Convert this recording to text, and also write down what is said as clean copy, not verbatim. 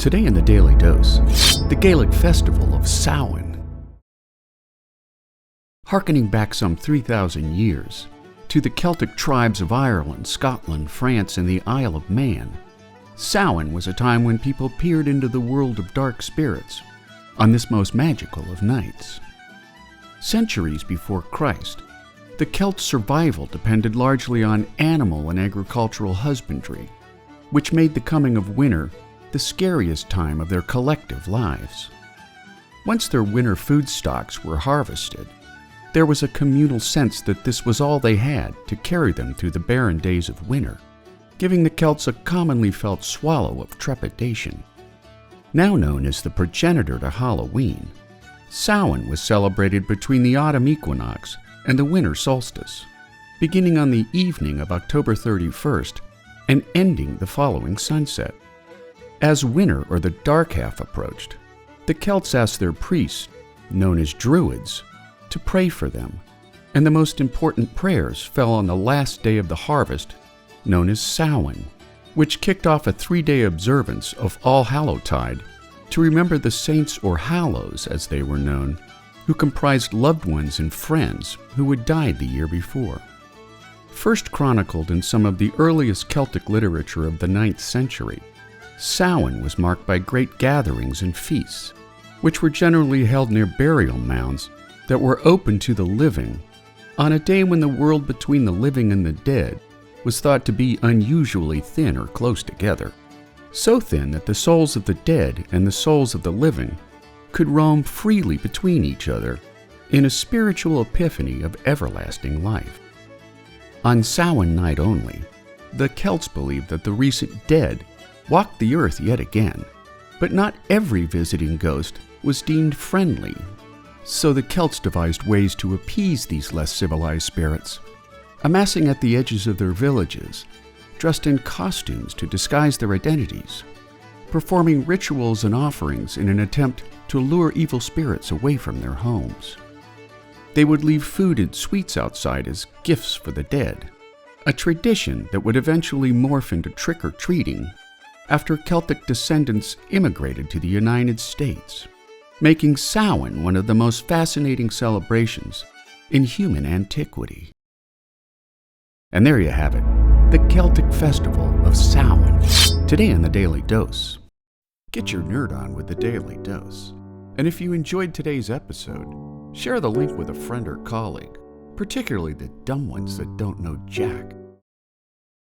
Today in the Daily Dose, the Gaelic festival of Samhain. Harkening back some 3,000 years to the Celtic tribes of Ireland, Scotland, France, and the Isle of Man, Samhain was a time when people peered into the world of dark spirits on this most magical of nights. Centuries before Christ, the Celts' survival depended largely on animal and agricultural husbandry, which made the coming of winter the scariest time of their collective lives. Once their winter food stocks were harvested, there was a communal sense that this was all they had to carry them through the barren days of winter, giving the Celts a commonly felt swallow of trepidation. Now known as the progenitor to Halloween, Samhain was celebrated between the autumn equinox and the winter solstice, beginning on the evening of October 31st and ending the following sunset. As winter, or the dark half, approached, the Celts asked their priests, known as druids, to pray for them, and the most important prayers fell on the last day of the harvest, known as Samhain, which kicked off a 3-day observance of All Hallowtide to remember the saints, or hallows as they were known, who comprised loved ones and friends who had died the year before. First chronicled in some of the earliest Celtic literature of the 9th century, Samhain was marked by great gatherings and feasts, which were generally held near burial mounds that were open to the living, on a day when the world between the living and the dead was thought to be unusually thin or close together, so thin that the souls of the dead and the souls of the living could roam freely between each other in a spiritual epiphany of everlasting life. On Samhain night only, the Celts believed that the recent dead walked the earth yet again, but not every visiting ghost was deemed friendly, so the Celts devised ways to appease these less civilized spirits, amassing at the edges of their villages, dressed in costumes to disguise their identities, performing rituals and offerings in an attempt to lure evil spirits away from their homes. They would leave food and sweets outside as gifts for the dead, a tradition that would eventually morph into trick-or-treating after Celtic descendants immigrated to the United States, making Samhain one of the most fascinating celebrations in human antiquity. And there you have it, the Celtic festival of Samhain, today in the Daily Dose. Get your nerd on with the Daily Dose. And if you enjoyed today's episode, share the link with a friend or colleague, particularly the dumb ones that don't know jack.